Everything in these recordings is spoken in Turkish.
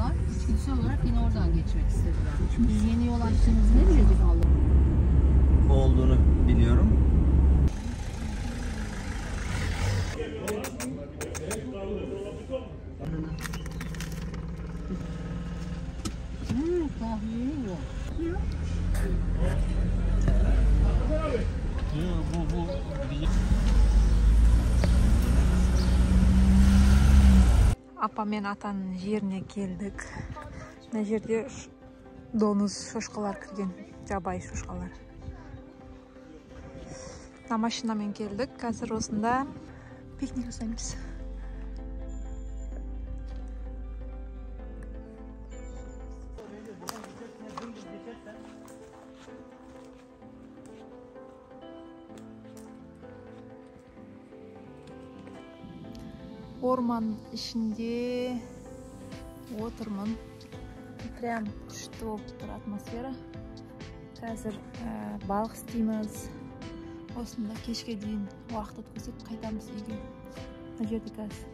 var. İçgüdüsel olarak yine oradan geçmek istediler. Çünkü biz yeni yol açtığımızı ne bilecek Allah? Olduğunu biliyorum. Kahveyi yok. Bu Апа мен атанын жерине келдик. Мына жерде доңуз шошкалар кирген, жабайы шошкалар. Мына машинамен келдик. Азыр осунда пикник жасайбыз. Orman içinde oturman. Prям күчтүү болуп тур атмосфера. Азыр балык isteymiz. Осында кечке дейин убакыт өткөзүп кайтамыз үйгө. Мына жерде азыр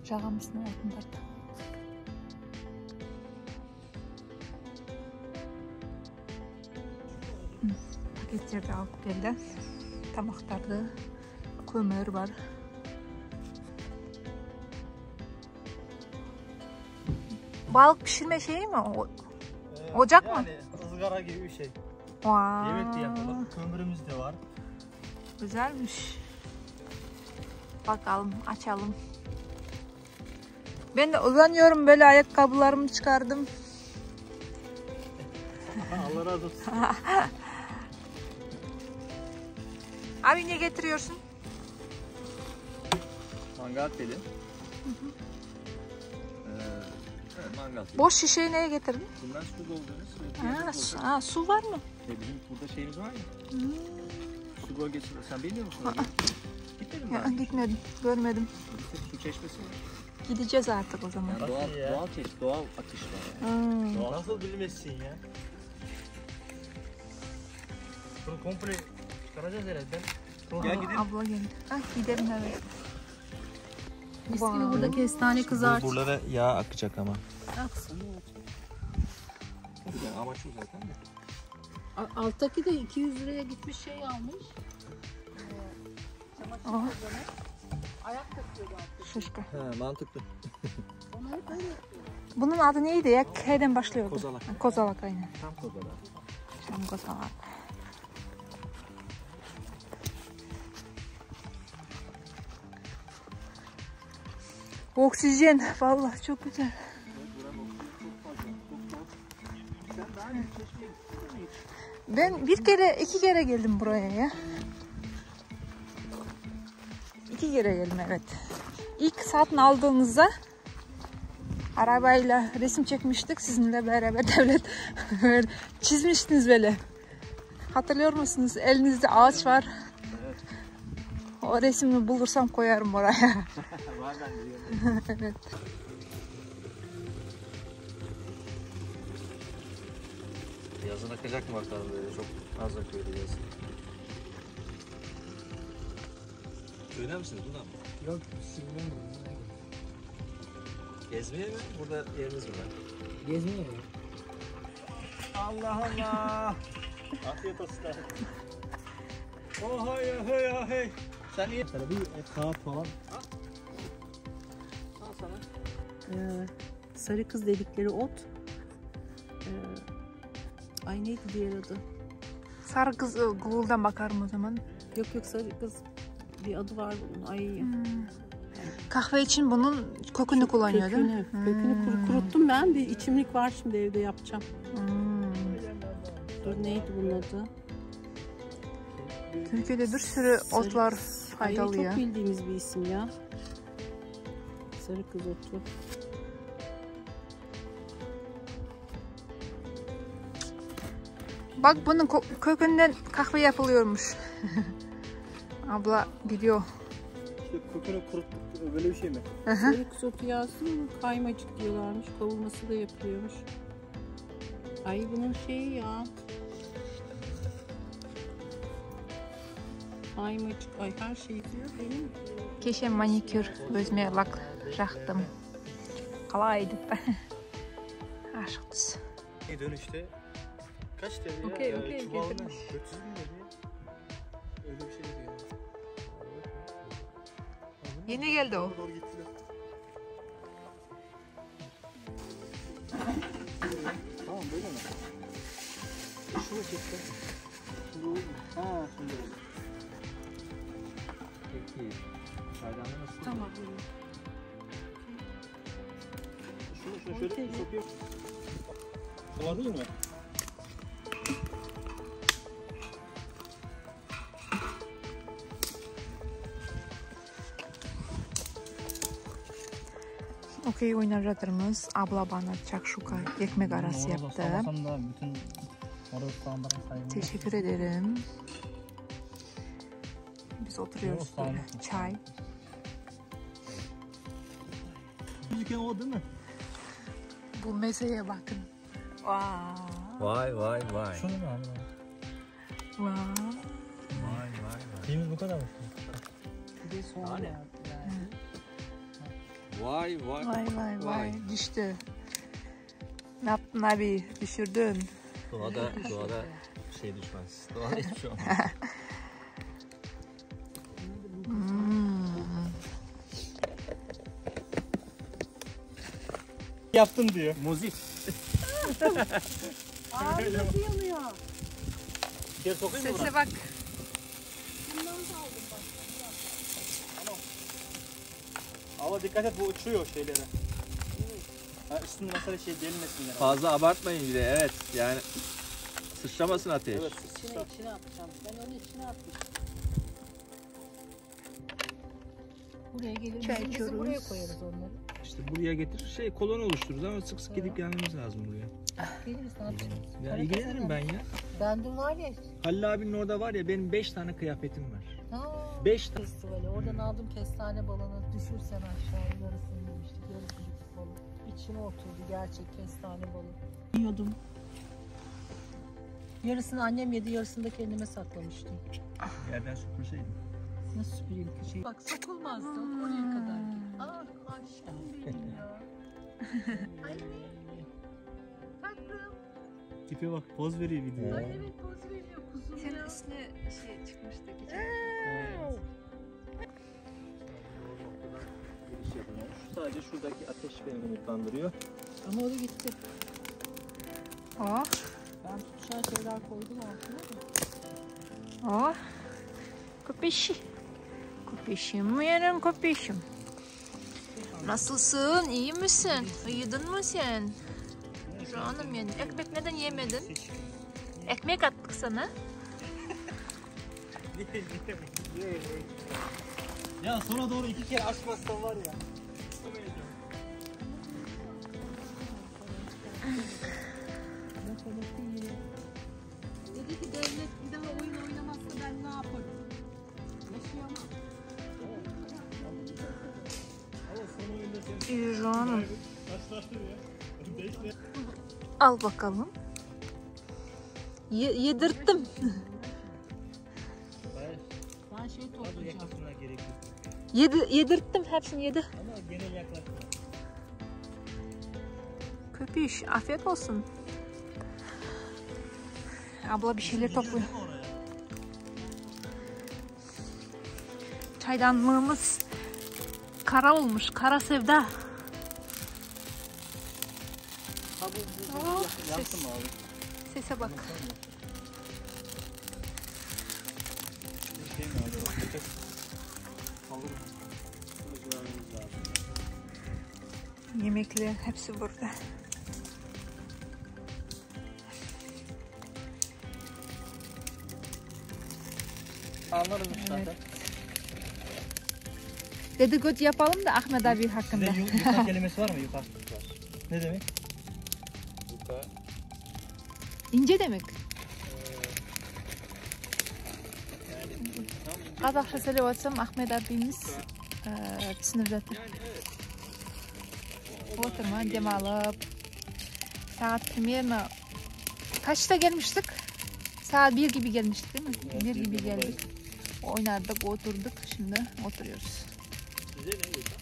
жагамыздын отундарды. Paketlerdi алып келди. Тамактарды, көмөр бар. Balık pişirme şeyi mi? Ocak mı? Yani ızgara gibi bir şey. Wow. Yemek de yapalım. Kömürümüz de var. Güzelmiş. Bakalım, açalım. Ben de uzanıyorum, böyle ayakkabılarımı çıkardım. Allah razı olsun. Abi ne getiriyorsun? Mangal teli. Mangal teli. Boş şişeyi neye getirdin? Bundan su doldururuz. Su var mı? Bizim burada şeyimiz var ya. Su bölgesi. Sen bilmiyor musun? Gitmedin mi? Ya, gitmedim, görmedim. Su çeşmesi var. Gideceğiz artık o zaman. Yani doğal çeşit, doğal akış var. Yani. Doğal. Nasıl bilmezsin ya? Bunu komple çıkaracağız herhalde. Gel gidelim. Abla geldi. Gidelim evet. Mis gibi burada kestane kızart. Buralara yağ akacak ama. Aksın. Yani amaç o zaten de. Alttaki de 200 liraya gitmiş şey almış. Çamaşır kazanı. Ayak takıyordu altta. Şuşka. He, mantıklı. Onu hep öyle yapıyor. Bunun adı neydi ya? K'den başlıyordu. Kozalak. Kozalak aynen. Tam kozalak. Tam kozalak. Oksijen. Vallahi çok güzel. Ben iki kere geldim buraya ya. 2 kere geldim evet. İlk satın aldığımızda arabayla resim çekmiştik sizinle beraber devlet. Çizmiştiniz böyle. Hatırlıyor musunuz? Elinizde ağaç var. Evet. O resmi bulursam koyarım oraya. Var ben biliyorum. Evet. Yazın akacak mı bakalım böyle çok az akıyordu yazın. Öyle misiniz burada mı? Yok, silmiyorum. Gezmeye mi? Burada yeriniz mi var? Gezmeye mi? Allah Allah. Afiyet olsun. Oh hey hey hey. Sen niye? Sana bir kağıt falan. Al sana. Sarı kız dedikleri ot. Ay neydi diğer adı? Sarı kız Google'dan bakarım o zaman. Yok sarı kız bir adı var bunun. Ay. Kahve için bunun kökünü kullanıyor değil mi? Kökünü kuruttum ben. Bir içimlik var şimdi evde yapacağım. Dur neydi bunun adı? Türkiye'de bir sürü otlar faydalı ya. Çok bildiğimiz bir isim ya. Sarı kız otu. Bak bunun kökünden kahve yapılıyormuş. Abla biliyor. İşte kökünü kuruttuk böyle bir şey mi? Sarı kız otu yazdım mı? Kaymacık diyorlarmış. Kavurması da yapılıyormuş. Ay bunun şeyi ya. Kaymacık. Ay her şey diyor benim. Keşke manikür özüme lak жақтым. Қалай деп. Aşıktız. Dönüşte kaç dedi ya? Okey, Çuvalına getirmiş. 400 mü dedi? Öyle bir şey dedi ya. Yeni geldi o. Doğru gittiler. Tamam böyle mi? Şunu çektim. Şimdi oldu mu? Ha şimdi oldu. Peki. Çaydanlığı nasıl? Tamam. Şunu şöyle sokuyor. Kolay değil mi? Okey oynayacağız. Abla bana çakşuka ekmek arası yaptı. Sabahtan da bütün orada sağımların sayımını. Teşekkür ederim. Biz oturuyoruz Yok, böyle. sağ ol. Çay. Müzikken o değil mi? Bu meseye bakın. Vay vay vay. Şunu mu abi? Wow. Vay vay vay. Şeyimiz bu kadar mı? Bir de sonra Hani? yani. Vay vay. Vay vay. Düştü. Ne yaptın abi? Düşürdün. Doğada şey düşmez. Doğada hiçbir şey olmaz. Yaptım diyor. Muzif. Abi nasıl yanıyor? Geri sokayım mı buna? Sese bak. Ama dikkat et bu uçuyor şeylere. Ha, üstünde mesela şey delinmesinler. Fazla abartmayın bir de evet. Yani sıçramasın ateş. Evet. İçine atacağım. Ben onu içine atmıştım. Buraya gelir. Çay Biz içiyoruz. buraya koyarız onları. İşte buraya getir koloni oluştururuz ama sık sık gidip gelmemiz lazım buraya. Geliriz ne yapacağız? Ya ilgilenirim ben ya. Ben dün var ya. Halil abinin orada var ya benim 5 tane kıyafetim var. Ha, 5 tane. festivali. Oradan aldım kestane balını. Düşürsen aşağı yarısını yemiştik. Yarısını balık. İçime oturdu gerçek kestane balığı. Yiyordum. Yarısını annem yedi, yarısını da kendime saklamıştım. Yerden süpürseydim. Nasıl süpüreyim ki şey? Bak sokulmazdı oraya kadar. Ah aşkım benim ya. Anne. Tatlım. Tipe bak poz veriyor videoya. Ay evet poz veriyor kuzum Senin ya. üstüne şey çıkmıştı geçen. Evet. Giriş yapılmış. Sadece şuradaki ateş beni umutlandırıyor. Ama o da gitti. Oh. Ben tutuşan şeyler koydum altına da. Oh. Köpeşi. Köpeşim yerim köpeşim. Nasılsın? İyi misin? Uyudun mu sen? Canım benim. Ekmek neden yemedin? Ekmek attık sana. Ya sonra doğru 2 kere açmazsan var ya. Dedi ki devlet bir daha oyun oynamazsa ben ne yaparım? Yaşayamam. İyi canım. Al bakalım. Yedirttim. Ben şey toplayacağım. Yaklaşımına gerek yok. Yedirttim. Hepsini yedi. Ama genel yaklaşma. Köpüş. Afiyet olsun. Abla bir şeyler topluyor. Çaydanlığımız kara olmuş. Kara sevda. Ha bu yaktın mı abi? Sese bak. Bir şey mi abi? Nefes alır mı? Bunu görmemiz lazım. Yemekler hepsi burada. Anlarız zaten. Evet. Dedikodu yapalım da Ahmet abi hakkında. Sizde yuka kelimesi var mı? Yuka. Ne demek? Yuka. İnce demek. Қазақша söylеп atsam Ahmet abimiz түсініп жатыр. Отырма демалып. Saat примерно kaçta gelmiştik? Saat 1 gibi gelmiştik değil mi? 1 gibi geldik. Oynadık, oturduk. Şimdi oturuyoruz. Size ne yuka?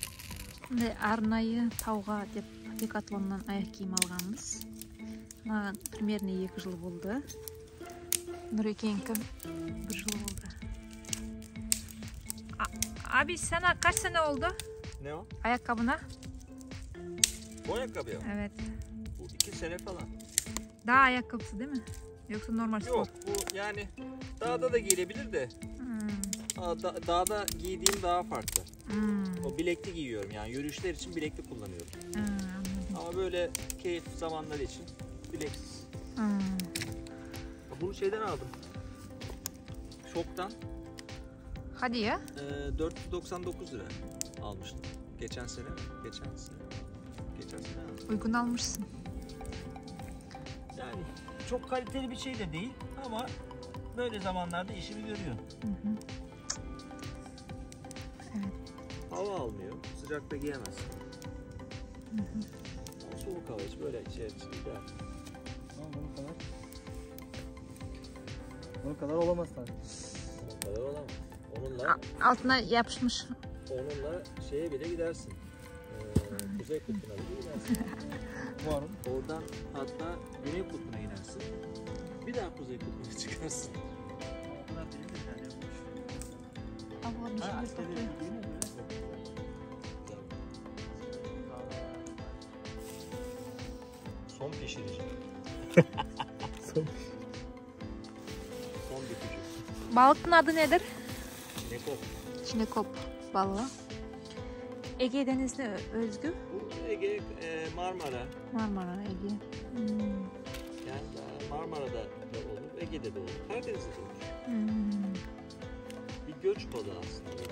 Ve arnayı tavga деп Decathlon'dan ayak kiyim alganбыз. Mаған примерно 2 жыл болды. Нұрекеңкім 1 жыл болды. Abi sana kaç sene oldu Ne o? ayakkabına? Bu ayakkabı ya. Evet. Bu 2 sene falan. Dağ ayakkabısı değil mi? Yoksa normal spor? Yok bu yani dağda da giyilebilir de. Dağda giydiğim daha farklı. O bilekli giyiyorum yani yürüyüşler için bilekli kullanıyorum. Anladım. Ama böyle keyif zamanları için bileksiz. Bunu şeyden aldım. Şok'tan Hadi ya. 499 lira almıştım. Geçen sene aldım. Uygun almışsın. Yani çok kaliteli bir şey de değil ama böyle zamanlarda işimi görüyor. Evet. Hava almıyor, sıcakta giyemezsin. Ama soğuk hava hiç böyle şey değil. Bunun kadar olamaz tabii. O kadar olamaz. Onunla Altına yapışmış. şeye bile gidersin. Kuzey kutbuna bile gidersin. Var mı? Oradan hatta Güney kutbuna inersin. Bir daha Kuzey kutbuna çıkarsın. Bunlar benim de yani yapmış. Ablam Son pişirici. Son bitici. Balıkın adı nedir? Çinekop. Çinekop balığı. Ege Denizi'ne özgü. Bu Ege, Marmara. Marmara, Ege. Yani Marmara'da da olur, Ege'de de olur, Karadeniz'de de olur. Bir göç balığı aslında.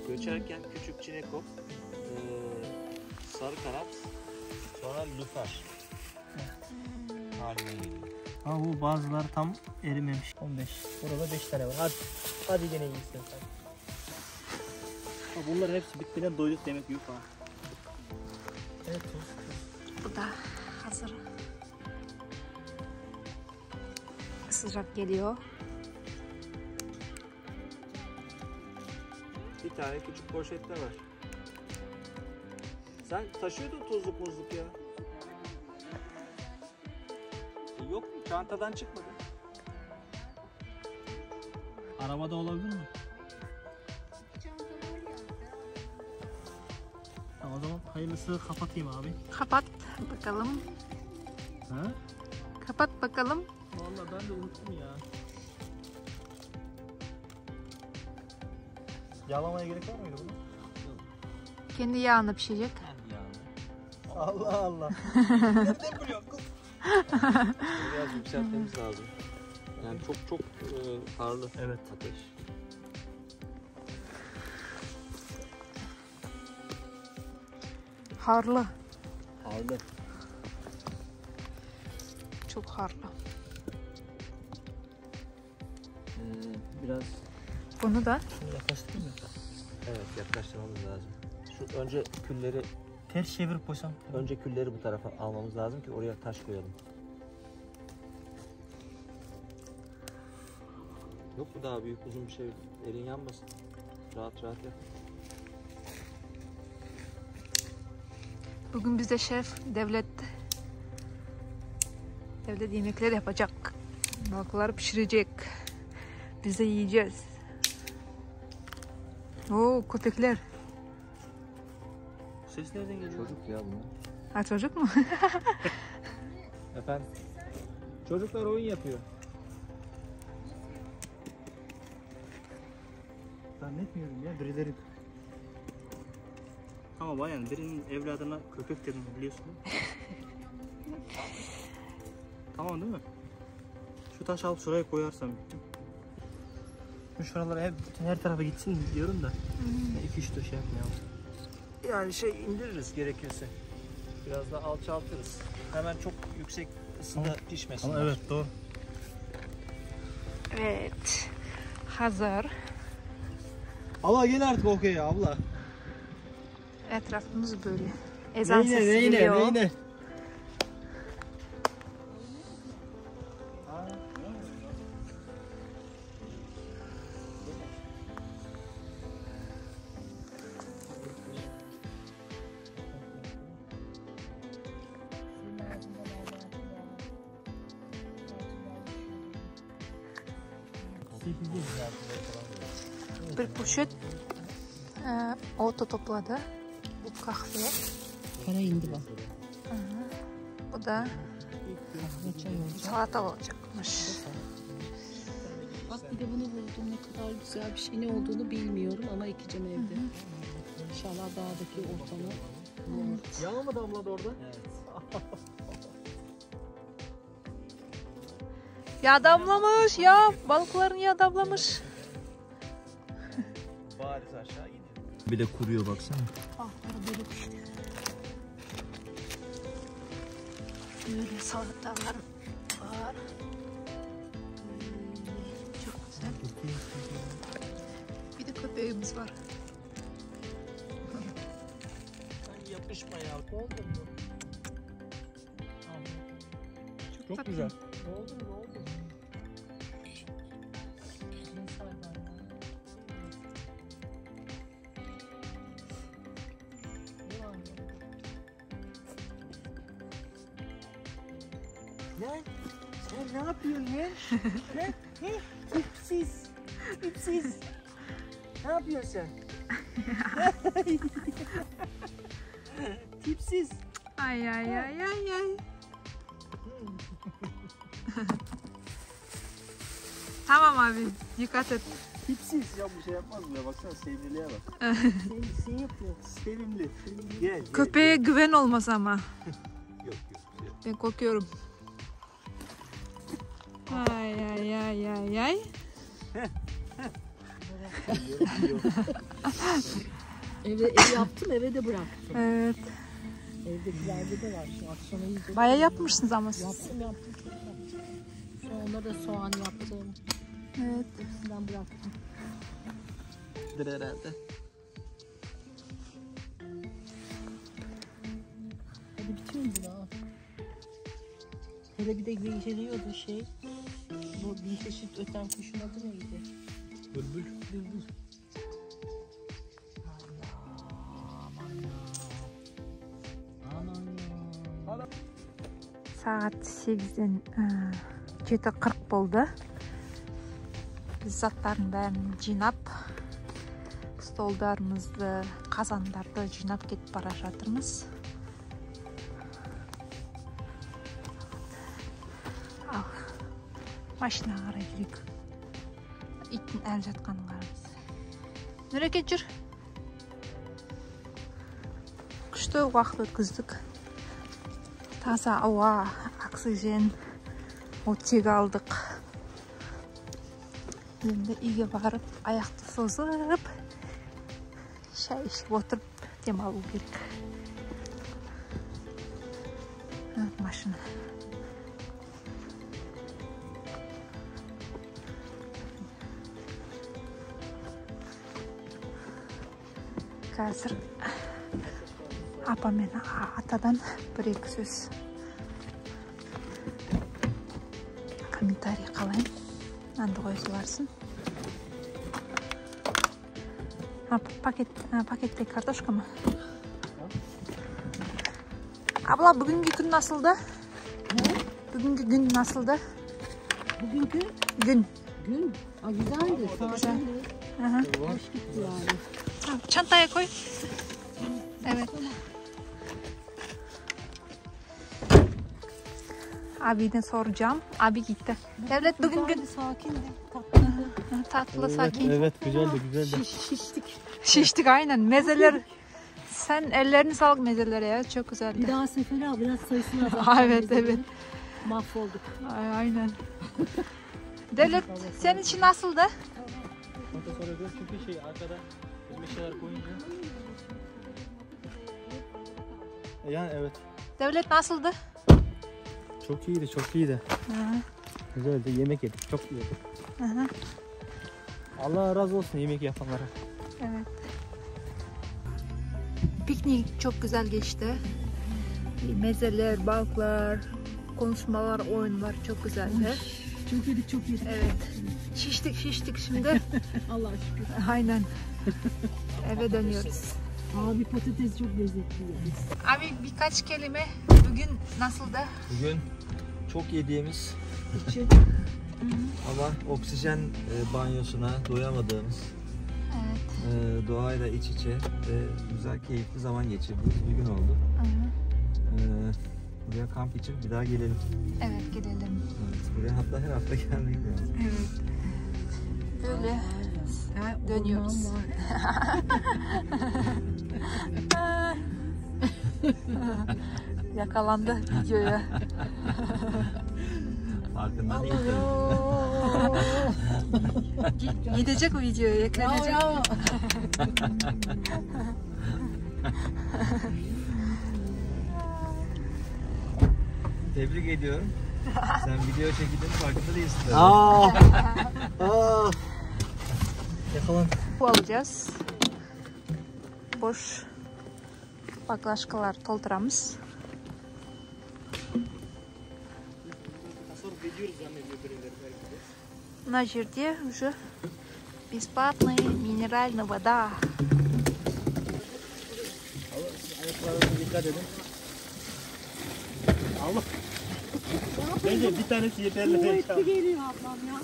Göçerken küçük çinekop, sarı kanat, sonra lüfer haline geliyor. Ha bu bazıları tam erimemiş. 15. Burada 5 tane var. Hadi gene iyisin sen. Ha bunların hepsi bitmeden doyduk demek yok ha. Evet. Bu da hazır. Sıcak geliyor. Bir tane küçük poşette var. Sen taşıyordun tuzluk muzluk ya. Yok mu? Çantadan çıkmadı. Arabada olabilir mi? Ha, o zaman hayırlısı kapatayım abi. Kapat bakalım. Ha? Kapat bakalım. Vallahi ben de unuttum ya. Yağlamaya gerek var mıydı bunu? Kendi yağında pişecek. Allah Allah. Nereden biliyorsun kız? Biraz yükseltmemiz lazım. Yani çok karlı. Evet. Ateş. Harlı. Karlı. Çok harlı. Biraz Bunu da Şunu yaklaştırayım mı? evet yaklaştırmamız lazım. Şu önce külleri Ters çevirip koysam. bu tarafa almamız lazım ki oraya taş koyalım. Yok mu daha büyük uzun bir şey? Elin yanmasın. Rahat yap. bugün bize şef devlet yemekler yapacak. Balıkları pişirecek. Biz de yiyeceğiz. Oo, köpekler. Ses nereden geliyor? Çocuk ya bunlar. Ha, çocuk mu? Efendim? Çocuklar oyun yapıyor. Zannetmiyorum ya birileri. Ama bayan birinin evladına köpek dedim biliyorsun değil mi? Tamam değil mi? Şu taşı alıp şuraya koyarsam bittim. Şu şuralara her tarafa gitsin diyorum da. 2-3 taş yapmayalım. Yani indiririz gerekirse. Biraz da alçaltırız. Hemen çok yüksek ısıda pişmesin. Ama evet doğru. Evet. Hazır. Abla gel artık okey abla. Etrafımız böyle. Ezan sesi geliyor. Neyine? Bir poşet otu topladı. Bu kahve. Para indi bak. Bu da Kahve çay olacak. salata olacakmış. Bak bir de bunu buldum. Ne kadar güzel bir şey. Ne olduğunu bilmiyorum ama ekeceğim evde. İnşallah dağdaki ortamı. Yağ mı damladı orada? Yağ damlamış ya. Balıkların yağ damlamış. Bariz aşağı gidiyor. Bir de kuruyor baksana. Balıkları böyle pişti. Böyle salatalar var. Çok güzel. Bir de köpeğimiz var. Sen yapışma ya. Oldu mu? Çok tatlı. güzel. Oldu mu? Oldu mu? Lan sen ne yapıyorsun ya? Tipsiz. Tipsiz. Ne yapıyorsun sen? Tipsiz. Ay ay ay ay ay. Tamam abi, dikkat et. Tipsiz. Ya bu şey yapmaz mı ya? Baksana sevimliliğe bak. Şey yapıyor. Sevimli. Gel. Köpeğe güven olmaz ama. Yok yok. Ben korkuyorum. Ay ay ay ay ay. Ev yaptım, eve de bıraktım. Evet. Evdekilerde de var. Şu akşama yiyecek. Bayağı yapmışsınız ama siz. Yaptım. Sonra da soğan yaptım. Evet. Hepsinden bıraktım. Herhalde. Hadi bitiyor mu daha? Hele bir de geliyordu şey. Bu bir çeşit öten kuşun adı neydi? Bülbül. Bülbül. Saat 8'den 7:40 oldu. Biz zatların bärini jynap, stollarımızды, kazandardı jynap ketip bara жатырмыз. Al, maşinaga карай жүрөйүк. Иттин әлі жатқанын карайбыз. Нұреке жүр. Күшті уақыт өткіздік. Таза ауа, оксижен, оттегі алдық. Енді үйге барып, аяқты созып, шай ішіп отырып демалу керек. Машина. Қазір апа мен атадан бір-екі сөз комментарий қалайын. Нанды қойып барсын. Пакетте картошка mı? Abla bugünkü gün nasıldı? Ne? Bugünkü gün nasıldı? Bugünkü Gün. gün güzeldi. Sakin. Aha. Hoş gitti yani. Tamam, çantaya koy. Evet. Abiden soracağım. Abi gitti. Devlet bugün gün Sakindi. Tatlıydı. tatlı sakin. Evet güzeldi güzeldi. Şiştik. Şiştik aynen. Mezeler. Sen ellerini sağlık mezelere ya. Çok Bir güzeldi. daha sefere al. Biraz sayısını azaltalım. Evet evet. Mahvolduk. Aynen. Devlet senin için nasıldı? Ondan sonra göz çünkü şey arkada bir şeyler koyunca. Yani evet. Devlet nasıldı? Çok iyiydi çok iyiydi. Hı Güzeldi yemek yedik çok iyiydi. hı. Allah razı olsun yemek yapanlara. Evet. Piknik çok güzel geçti. Mezeler, balıklar, konuşmalar, oyunlar çok güzeldi. Çok yedik çok yedik. Evet. Şiştik şimdi. Allah'a şükür. Aynen. Eve dönüyoruz. Abi patates çok lezzetli. Abi birkaç kelime bugün nasıldı? Bugün çok yediğimiz, İçi Ama oksijen banyosuna doyamadığımız, Evet. doğayla iç içe ve güzel, keyifli zaman geçirdiğimiz bir gün oldu. Buraya kamp için bir daha gelelim. Evet, gidelim. Evet, buraya hatta her hafta gelmek lazım. Evet. Böyle dönüyoruz. Yakalandı videoya. Farkında değil. Gidecek o videoya, eklenecek. Tebrik ediyorum. Sen video çekildiğinin farkında değilsin. Yakalandık. Bu alacağız. Boş baklaşkalar толтырамыз. Tasarruf ediyoruz zannediyor birileri belki de. Мына жерде уже бесплатная минеральная вода. Ayaklarınıza dikkat edin. Allah. Bence bir tanesi yeterli. Kuvvetli geliyor ablam ya.